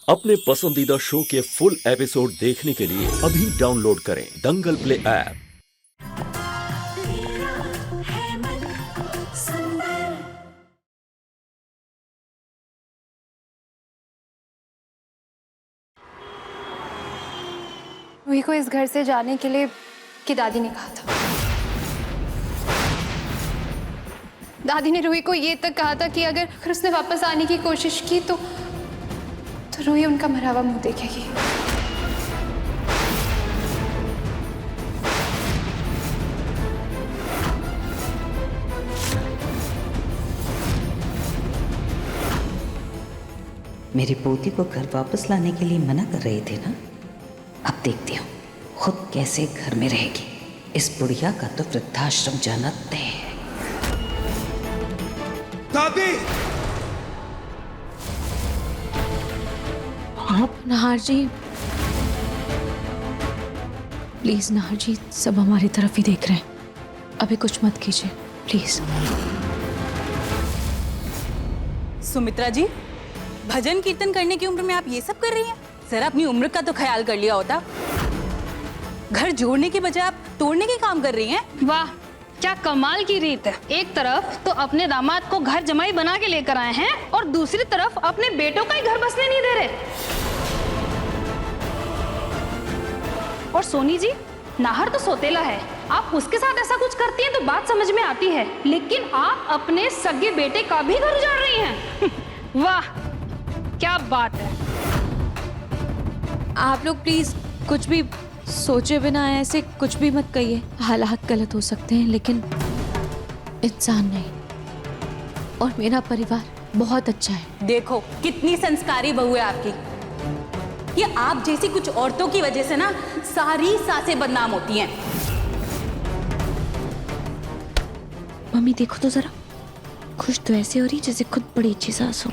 अपने पसंदीदा शो के फुल एपिसोड देखने के लिए अभी डाउनलोड करें दंगल प्ले ऐप। रूही को इस घर से जाने के लिए कि दादी ने कहा था। दादी ने रूही को ये तक कहा था कि अगर उसने वापस आने की कोशिश की तो रूही उनका मरा हुआ मुंह देखेगी। मेरी पोती को घर वापस लाने के लिए मना कर रहे थे ना। अब देखती हूँ खुद कैसे घर में रहेगी। इस बुढ़िया का तो वृद्धाश्रम जाना तय है। दादी! आप नाहर जी, प्लीज नाहर जी, सब हमारी तरफ ही देख रहे हैं, अभी कुछ मत कीजिए प्लीज। सुमित्रा जी, भजन कीर्तन करने की उम्र में आप ये सब कर रही हैं? जरा अपनी उम्र का तो ख्याल कर लिया होता। घर जोड़ने के बजाय आप तोड़ने के काम कर रही हैं। वाह, क्या कमाल की रीत है। एक तरफ तो अपने दामाद को घर जमाई बना के लेकर आए हैं और दूसरी तरफ अपने बेटों का ही घर बसने नहीं दे रहे। और सोनी जी, नाहर तो सोतेला है, आप उसके साथ ऐसा कुछ करती हैं तो बात समझ में आती है, लेकिन आप अपने सगे बेटे का भी घर उजाड़ रही हैं। वाह, क्या बात है। आप लोग प्लीज कुछ भी सोचे बिना ऐसे कुछ भी मत कहिए। हालात गलत हो सकते हैं लेकिन इंसान नहीं। और मेरा परिवार बहुत अच्छा है। देखो कितनी संस्कारी बहू है आपकी। ये आप जैसी कुछ औरतों की वजह से ना सारी सासें बदनाम होती हैं। मम्मी देखो तो जरा, खुश तो ऐसे हो रही जैसे खुद बड़ी अच्छी सास हो।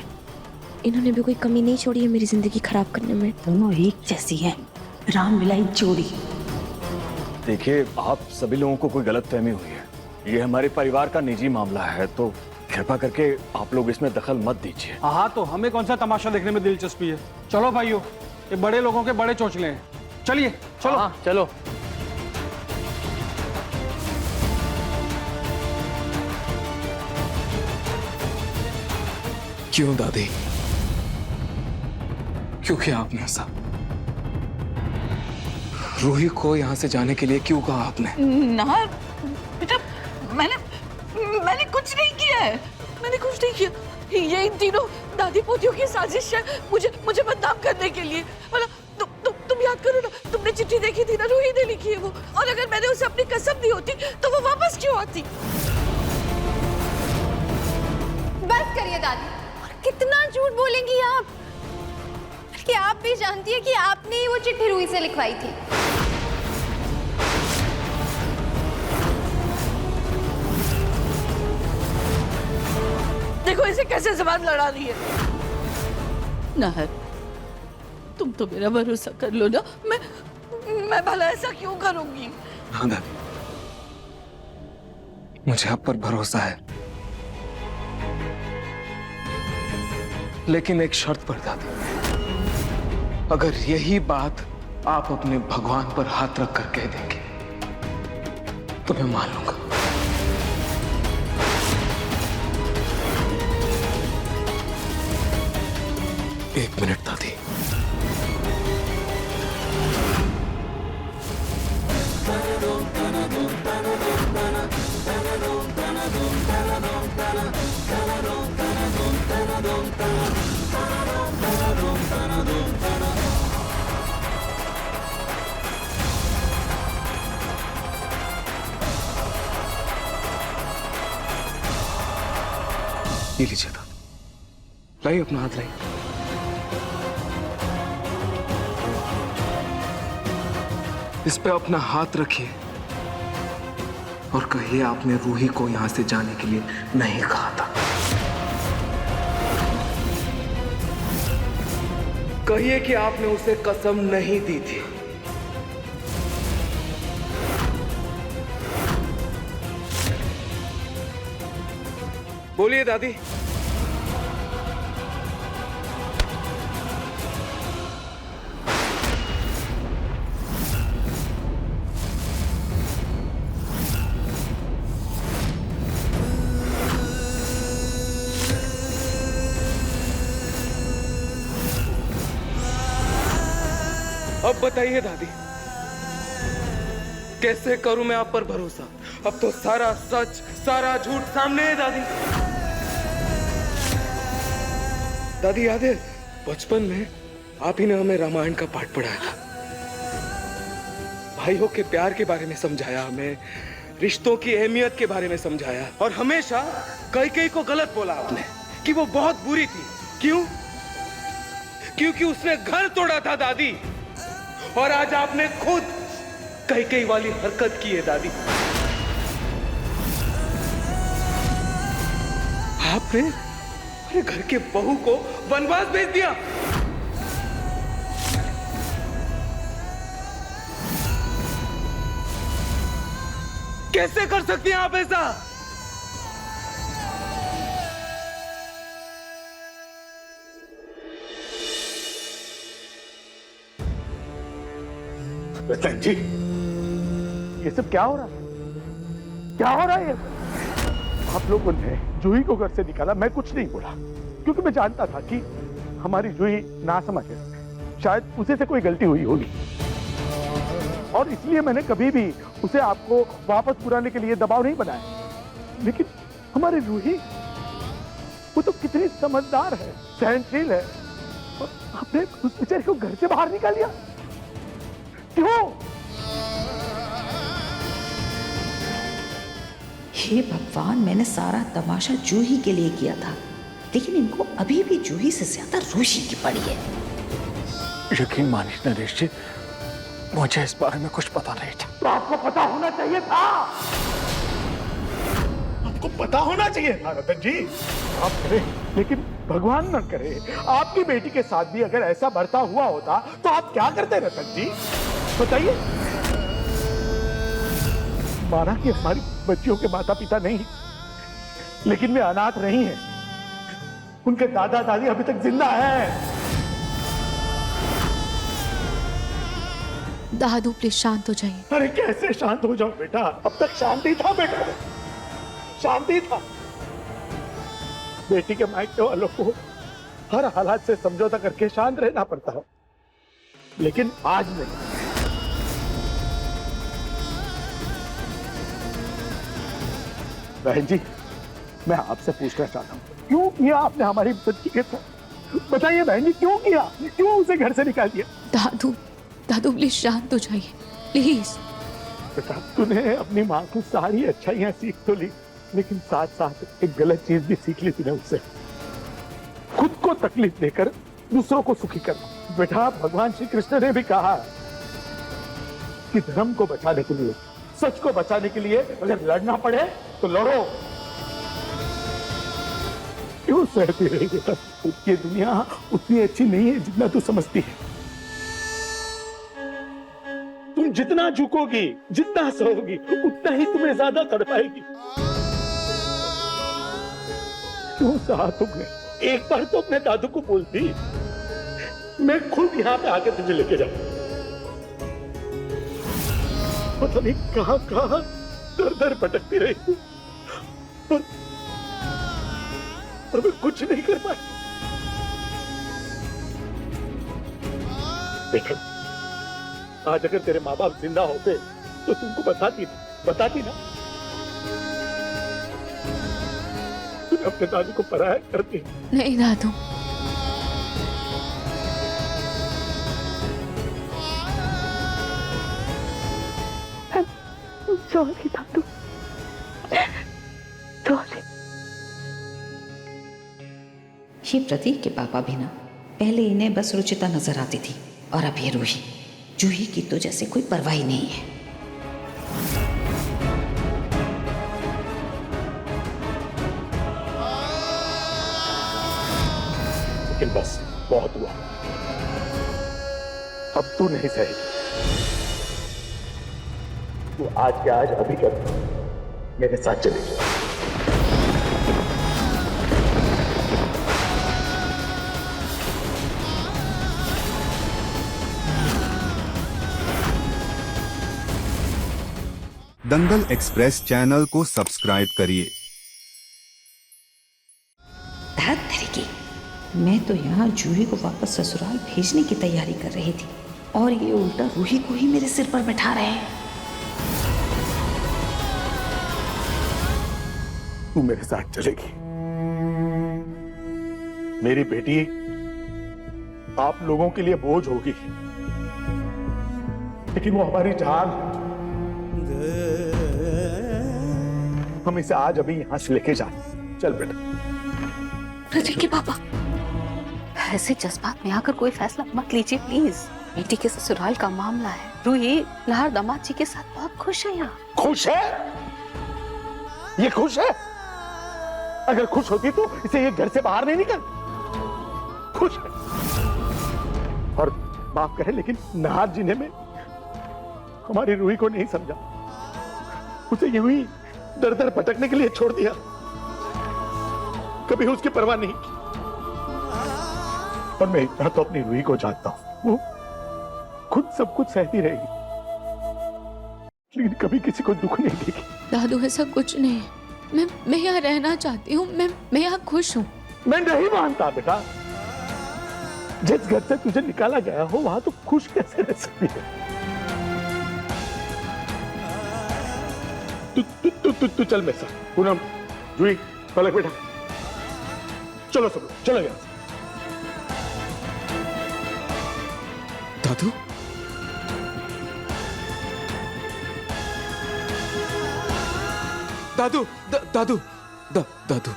इन्होंने भी कोई कमी नहीं छोड़ी है मेरी जिंदगी खराब करने में। दोनों एक जैसी हैं, राम मिलाई जोड़ी। देखिए, आप सभी लोगों को कोई गलतफहमी हुई है। ये हमारे परिवार का निजी मामला है, तो कृपा करके आप लोग इसमें दखल मत दीजिए। हाँ, तो हमें कौन सा तमाशा देखने में दिलचस्पी है। चलो भाइयों, ये बड़े लोगों के बड़े चोचले हैं। चलिए चलो। हाँ, चलो। क्यों दादी, क्यों किया आपने ऐसा? रूही को यहाँ से जाने के लिए क्यों कहा आपने? नाहर बेटा, मैंने कुछ नहीं किया है। मैंने कुछ नहीं किया। ये इन तीनों दादी पोतियों की साजिश है मुझे बदनाम करने के लिए। मतलब तुम याद करो ना, तुमने चिट्ठी देखी थी ना, रूही ने लिखी है वो। और अगर मैंने उसे अपनी कसम दी होती तो वो वापस क्यों आती? बस करिए दादी, और कितना झूठ बोलेंगी आप। कि आप भी जानती है कि आपने ही वो चिट्ठी रूही से लिखवाई थी। देखो इसे कैसे जबान लड़ा रही है। नाहर, तुम तो मेरा भरोसा कर लो ना। मैं भला ऐसा क्यों करूंगी? हाँ दादी, मुझे आप पर भरोसा है, लेकिन एक शर्त पर दादी। अगर यही बात आप अपने भगवान पर हाथ रख कर कह देंगे तो मैं मान लूंगा। एक मिनट दादी। ये लीजिए दादी, लाइए अपना हाथ लाइए। इस पे अपना हाथ रखिए और कहिए आपने रूही को यहां से जाने के लिए नहीं कहा था। कहिए कि आपने उसे कसम नहीं दी थी। बोलिए दादी। अब बताइए दादी, कैसे करूं मैं आप पर भरोसा? अब तो सारा सच, सारा झूठ सामने है दादी। दादी याद है बचपन में आप ही ने हमें रामायण का पाठ पढ़ाया था, भाइयों के प्यार के बारे में समझाया, हमें रिश्तों की अहमियत के बारे में समझाया, और हमेशा कई को गलत बोला आपने कि वो बहुत बुरी थी। क्यों? क्योंकि उसने घर तोड़ा था दादी, और आज आपने खुद कई वाली हरकत की है दादी। आपने अपने घर के बहू को वनवास भेज दिया। कैसे कर सकती हैं आप ऐसा? रतन जी, ये सब क्या हो रहा है? क्या हो रहा है ये? आप लोगों ने जूही को घर से निकाला, मैं कुछ नहीं बोला, क्योंकि मैं जानता था कि हमारी जूही नासमझ है, शायद उसे से कोई गलती हुई होगी, और इसलिए मैंने कभी भी उसे आपको वापस बुलाने के लिए दबाव नहीं बनाया। लेकिन हमारी जूही, वो तो कितनी समझदार है, सहनशील है, और आपने उस बेचारे को घर से बाहर निकाल दिया। क्यों? हे भगवान, मैंने सारा तमाशा जूही के लिए किया था, लेकिन इनको अभी भी जूही से ज्यादा रोशी की पड़ी है। यकीन मानिए नरेश जी, मुझे इस बारे में कुछ पता नहीं था। तो आपको पता होना चाहिए था, आपको पता होना चाहिए था रतन जी। आप करें, लेकिन भगवान न करे आपकी बेटी के साथ भी अगर ऐसा बर्ताव हुआ होता तो आप क्या करते रतन जी, बताइए। माना कि हमारी बच्चियों के माता पिता नहीं, लेकिन वे अनाथ नहीं हैं, उनके दादा दादी अभी तक जिंदा हैं। दादू प्लीज शांत हो जाइए। अरे कैसे शांत हो जाओ बेटा, अब तक शांति था बेटा, शांति था। बेटी के मायके वालों को हर हालात से समझौता करके शांत रहना पड़ता है, लेकिन आज नहीं। बहन जी, मैं आपसे पूछना चाहता हूँ, क्यों किया आपने हमारी बच्ची के साथ? बताइए बहन जी, क्यों किया? क्यों उसे घर से निकाल दिया? दादू, दादू प्लीज शांत हो जाइए प्लीज। बेटा, तूने अपनी माँ की सारी अच्छाइयाँ सीख तो ली, लेकिन साथ साथ एक गलत चीज भी सीख ली तूने उससे, खुद को तकलीफ देकर दूसरों को सुखी करना। बेटा, भगवान श्री कृष्ण ने भी कहा कि धर्म को बचाने के लिए, सच को बचाने के लिए अगर लड़ना पड़े तो लड़ो। क्यों सहती रही बेटा? ये दुनिया उतनी अच्छी नहीं है जितना तू समझती है। तुम जितना झुकोगी, जितना सहोगी, उतना ही तुम्हें ज्यादा तड़पाएगी। क्यों सहा तुमने? एक बार तो अपने दादू को बोलती, मैं खुद यहाँ पे आके तुझे लेके जाऊं। पता नहीं कहां दर दर भटकती रही, और मैं कुछ नहीं कर पाई। बेटा, आज अगर तेरे माँ बाप जिंदा होते तो तुमको बताती ना। तूने अपने दादू को पराया करती। नहीं दादू, सॉरी दादू, सॉरी। ये प्रतीक के पापा भी ना, पहले इन्हें बस रुचिता नजर आती थी, और अब ये रूही, जूही की तो जैसे कोई परवाह ही नहीं है। लेकिन बस बहुत हुआ, अब तू नहीं सहेगी। तू आज के आज अभी कर मेरे साथ चलेगी। दंगल एक्सप्रेस चैनल को सब्सक्राइब करिए। धत तरीके, मैं तो यहाँ जूही को वापस ससुराल भेजने की तैयारी कर रही थी, और ये उल्टा रूही को ही मेरे सिर पर बैठा रहे हैं। तू मेरे साथ चलेगी। मेरी बेटी आप लोगों के लिए बोझ होगी, लेकिन वो हमारी जान। हम इसे आज अभी यहां से लेके जाए। चल बेटा। देखिए पापा, ऐसे जज्बात में आकर कोई फैसला मत लीजिए प्लीज। बेटी के ससुराल का मामला है। रूही नाहर दामाद जी के साथ बहुत खुश है यहाँ। खुश है? ये खुश है? अगर खुश होती तो इसे ये घर से बाहर नहीं निकल। खुश है। और माफ करें, लेकिन नाहर जी ने हमारी रूही को नहीं समझा। उसे यूं ही दर दर भटकने के लिए छोड़ दिया, कभी उसकी परवाह नहीं की। और मैं इतना तो अपनी रूही को जानता हूं, वो खुद सब कुछ सहती रहेगी, लेकिन कभी किसी को दुख नहीं देगी। दादू ऐसा कुछ नहीं है। मैं यहाँ रहना चाहती हूँ। मैं यहाँ खुश हूँ। मैं नहीं मानता बेटा। जिस घर से तुझे निकाला गया हो वहां तो खुश कैसे रह सकती है? तू चल मेरे साथ। पूनम, जूही, पलक बेटा, चलो सब लोग, चलो यहाँ से। दादू, दादू, दादू, दादू।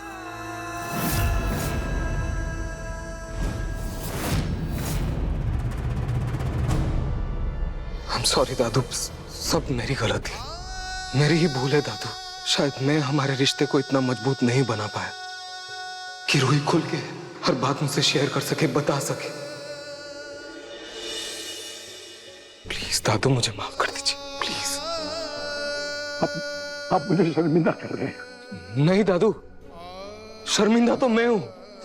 सॉरी दादू, सब मेरी गलती, मेरी ही भूल है दादू। शायद मैं हमारे रिश्ते को इतना मजबूत नहीं बना पाया कि रूही खुल के हर बात मुझसे शेयर कर सके, बता सके। प्लीज दादू, मुझे माफ कर दीजिए प्लीज। आप मुझे शर्मिंदा कर रहे हैं। नहीं दादू, शर्मिंदा तो मैं हूं।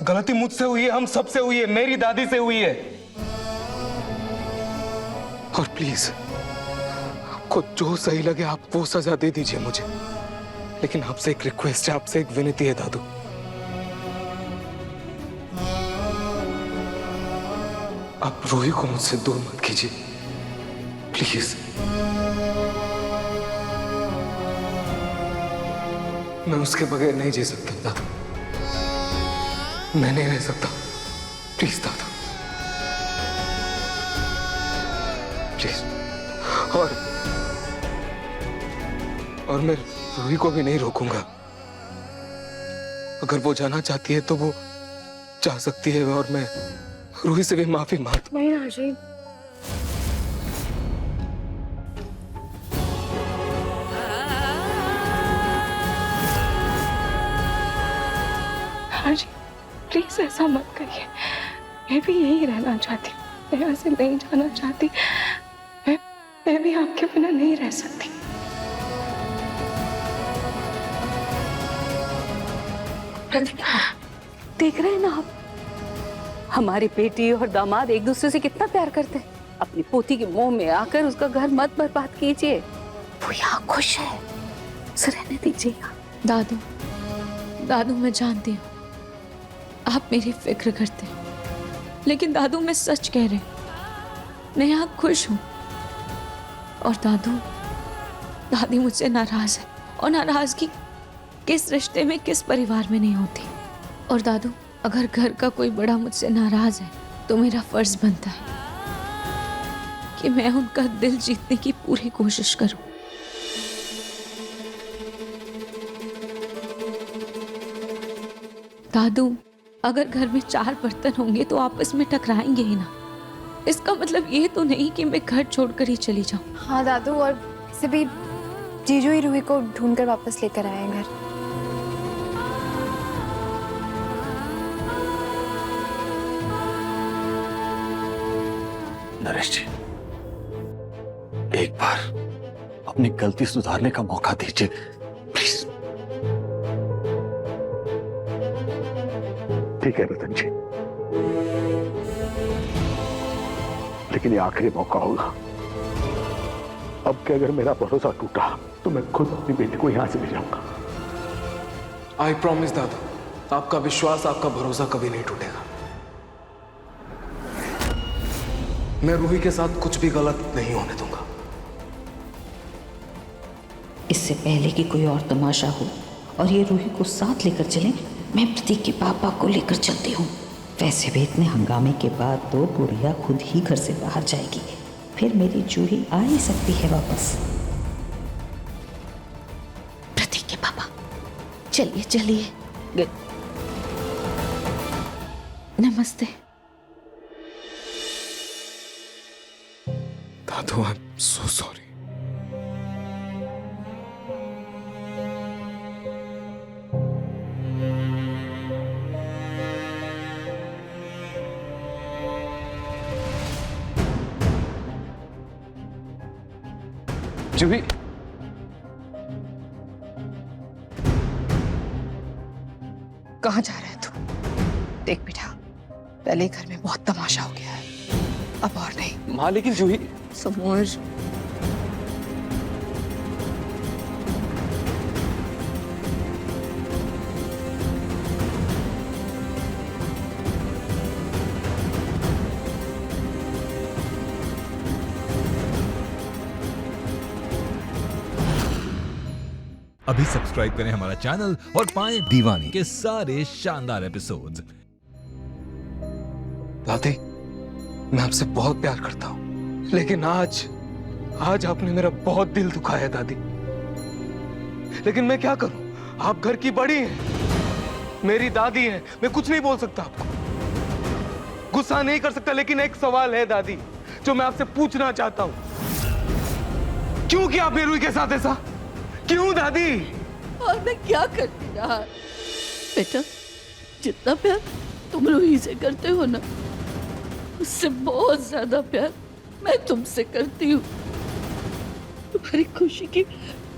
गलती मुझसे हुई है, हम सबसे हुई है, मेरी दादी से हुई है। और प्लीज आपको जो सही लगे आप वो सजा दे दीजिए मुझे, लेकिन आपसे एक रिक्वेस्ट है, आपसे एक विनती है दादू। आप रूही को मुझसे दूर मत कीजिए प्लीज। मैं उसके बगैर नहीं जी सकता दादू, मैं नहीं रह सकता। Please Dadu, please. और मैं रूही को भी नहीं रोकूंगा। अगर वो जाना चाहती है तो वो जा सकती है, और मैं रूही से भी माफी मांगता हूं। नहीं राजीव, प्लीज ऐसा मत करिए। मैं भी यही रहना चाहती हूँ, मैं यहाँ से नहीं जाना चाहती। मैं भी आपके बिना नहीं रह सकती। देख रहे हैं ना आप, हमारी बेटी और दामाद एक दूसरे से कितना प्यार करते हैं। अपनी पोती के मुंह में आकर उसका घर मत बर्बाद कीजिए। वो यहाँ खुश है, उसे रहने दीजिए यहाँ। दादू, मैं जानती हूँ आप मेरी फिक्र करते हैं, लेकिन दादू मैं सच कह रही हूँ। मैं यहाँ खुश हूँ। और दादी मुझसे नाराज है, और नाराजगी किस रिश्ते में, किस परिवार में नहीं होती। और दादू, अगर घर का कोई बड़ा मुझसे नाराज है तो मेरा फर्ज बनता है कि मैं उनका दिल जीतने की पूरी कोशिश करूं। दादू, अगर घर में 4 बर्तन होंगे तो आपस में टकराएंगे ही ना। इसका मतलब ये तो नहीं कि मैं घर छोड़कर ही चली जाऊं। हाँ दादू, और इसे भी जीजू ही रूही को ढूंढकर वापस लेकर आए घर। नरेश जी, एक बार अपनी गलती सुधारने का मौका दीजिए प्लीज। ठीक है रतन जी, लेकिन ये आखिरी मौका होगा। अब कि अगर मेरा भरोसा टूटा तो मैं खुद अपनी बेटी को यहां से ले जाऊंगा। आई प्रॉमिस दादू, आपका विश्वास, आपका भरोसा कभी नहीं टूटेगा। मैं रूही के साथ कुछ भी गलत नहीं होने दूंगा। इससे पहले कि कोई और तमाशा हो और ये रूही को साथ लेकर चले, मैं प्रतीक के पापा को लेकर चलती हूँ। वैसे भी इतने हंगामे के बाद तो बुढ़िया खुद ही घर से बाहर जाएगी, फिर मेरी जूही आ ही सकती है वापस। प्रतीक के पापा, चलिए चलिए। नमस्ते। दादू, आई एम सो सॉरी। जूही, कहाँ जा रहा है तू? देख बेटा, पहले घर में बहुत तमाशा हो गया है, अब और नहीं। माँ, लेकिन जूही। समोर, अभी सब्सक्राइब करें हमारा चैनल और पाएं दीवानी के सारे शानदार एपिसोड्स। दादी, मैं आपसे बहुत प्यार करता हूं, लेकिन आज आपने मेरा बहुत दिल दुखाया दादी। लेकिन मैं क्या करूं? आप घर की बड़ी हैं, मेरी दादी हैं, मैं कुछ नहीं बोल सकता आपको, गुस्सा नहीं कर सकता। लेकिन एक सवाल है दादी, जो मैं आपसे पूछना चाहता हूं। क्यों किया आपने रूही के साथ ऐसा? क्यों दादी? और मैं क्या करती यार? बेटा, जितना प्यार तुम रूही से करते हो ना, उससे बहुत ज्यादा प्यार मैं तुमसे करती हूँ। तुम्हारी खुशी की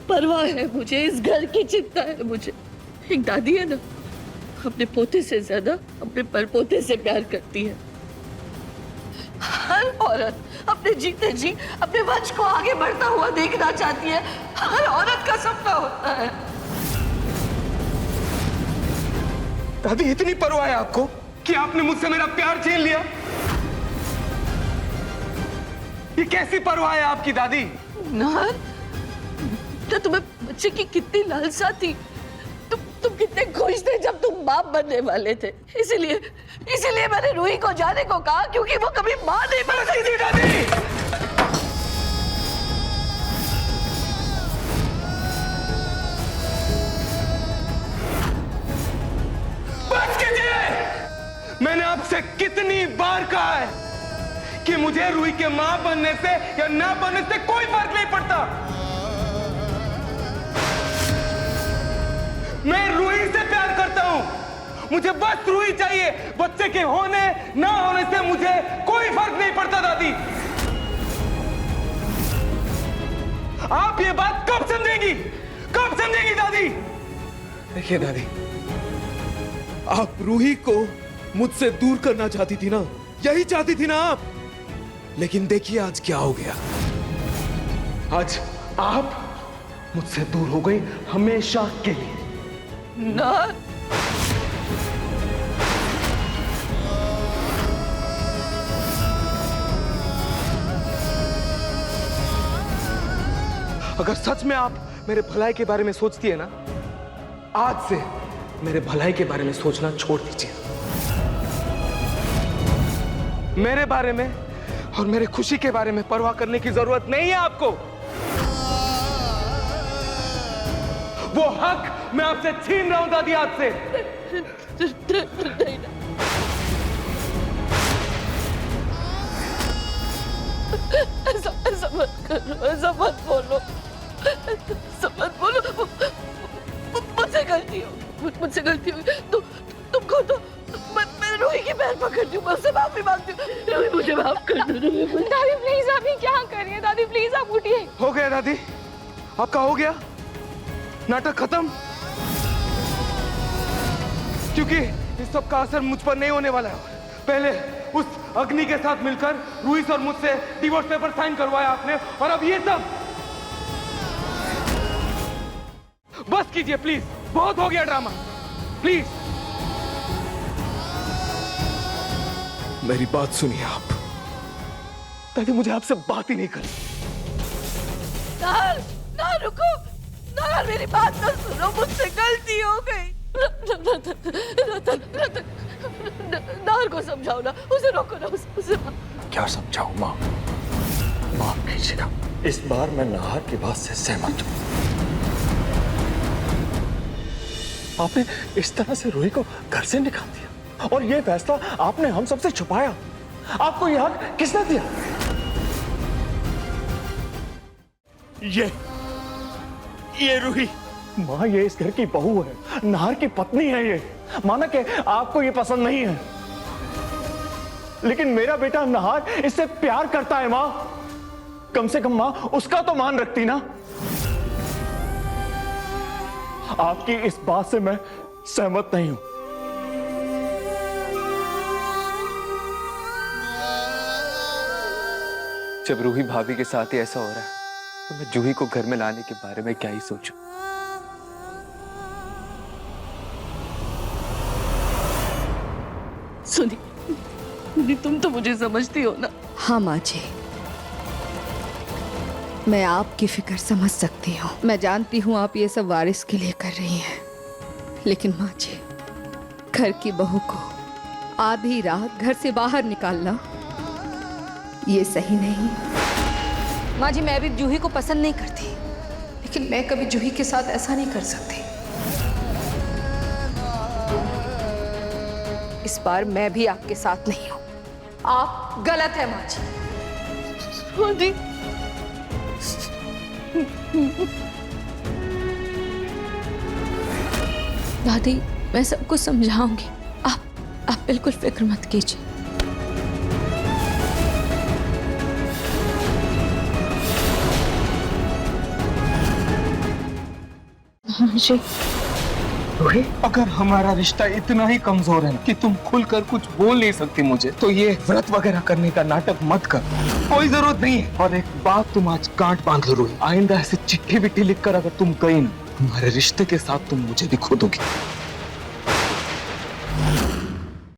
परवाह है मुझे, इस घर की चिंता है मुझे। एक दादी है ना, अपने पोते से ज्यादा अपने परपोते से प्यार करती है। हर औरत अपने जीते जी अपने वंश को आगे बढ़ता हुआ देखना चाहती है, हर औरत का सपना होता है। दादी, इतनी परवाह है आपको कि आपने मुझसे मेरा प्यार छीन लिया? ये कैसी परवाह है आपकी दादी? नार, तो तुम्हें बच्चे की कितनी लालसा थी, तुम कितने खुश थे जब तुम बाप बनने वाले थे। इसीलिए मैंने रूही को जाने को कहा, क्योंकि वो कभी मां नहीं बन सकती थी। दादी, बस कीजिए। मैंने आपसे कितनी बार कहा है कि मुझे रूही के मां बनने से या ना बनने से कोई फर्क नहीं पड़ता। मैं रूही से प्यार करता हूं, मुझे बस रूही चाहिए। बच्चे के होने ना होने से मुझे कोई फर्क नहीं पड़ता दादी। आप ये बात कब समझेंगी? कब समझेंगी दादी? देखिए दादी, आप रूही को मुझसे दूर करना चाहती थी ना, यही चाहती थी ना आप। लेकिन देखिए आज क्या हो गया। आज आप मुझसे दूर हो गई हमेशा के लिए। ना, अगर सच में आप मेरे भलाई के बारे में सोचती है ना, आज से मेरे भलाई के बारे में सोचना छोड़ दीजिए। मेरे बारे में और मेरे खुशी के बारे में परवाह करने की जरूरत नहीं है आपको। वो हक मैं आपसे छीन रहा हूं दादी, आपसे। ऐसा मत करो, ऐसा मत बोलो, ऐसा मत बोलो। मुझसे गलती हुई। तुम खो तो मैं रूही की पैर पकड़ती हूँ, मैं उससे माफी मांगती हूँ। रूही, मुझे माफ कर दो। दादी प्लीज, आप ये क्या कर रही हैं? दादी प्लीज, आप उठिए। हो गया दादी, आपका हो गया नाटक खत्म। क्योंकि इस सब का असर मुझ पर नहीं होने वाला है। पहले उस अग्नि के साथ मिलकर रूही और मुझसे डिवोर्स पेपर साइन करवाया आपने, और अब ये सब। बस कीजिए प्लीज, बहुत हो गया ड्रामा, प्लीज। मेरी बात सुनिए आप। दादी मुझे आपसे बात ही नहीं करनी। नाहर, नाहर रुको, नाहर मेरी बात तो सुनो, मुझसे गलती हो गई। रतन, रतन, नाहर को समझाओ ना, उसे रोको ना, उसे। क्या समझाऊं माँ? माफ कीजिएगा, इस बार मैं नाहर की बात से सहमत हूँ। आपने इस तरह से रूही को घर से निकाल दिया और ये फैसला आपने हम सबसे छुपाया। आपको यह हक किसने दिया? ये रूही माँ, ये इस घर की बहू है, नाहर की पत्नी है। ये माना कि आपको ये पसंद नहीं है, लेकिन मेरा बेटा नाहर इससे प्यार करता है माँ। कम से कम माँ उसका तो मान रखती ना। आपकी इस बात से मैं सहमत नहीं हूं। जब रूही भाभी के साथ ही ऐसा हो रहा है तो मैं जूही को घर में लाने के बारे में क्या ही सोचूं। सुनी, तुम तो मुझे समझती हो ना। हाँ माँ जी, मैं आपकी फिक्र समझ सकती हूँ। मैं जानती हूँ आप ये सब वारिस के लिए कर रही हैं, लेकिन माँ जी, घर की बहू को आधी रात घर से बाहर निकालना ये सही नहीं। माँ जी, मैं भी जूही को पसंद नहीं करती, लेकिन मैं कभी जूही के साथ ऐसा नहीं कर सकती। इस बार मैं भी आपके साथ नहीं हूँ। आप गलत है माँ जी। दादी, मैं सबको समझाऊंगी। आप बिल्कुल फिक्र मत कीजिए। जी, अगर हमारा रिश्ता इतना ही कमजोर है कि तुम खुलकर कुछ बोल नहीं सकती मुझे, तो ये व्रत वगैरह करने का नाटक मत कर, कोई जरूरत नहीं है। और एक बात तुम आज गांठ बांध लो रूही, आइंदा ऐसे चिट्ठी विट्ठी लिखकर अगर तुम गई ना, तुम्हारे रिश्ते के साथ तुम मुझे भी खो दोगी।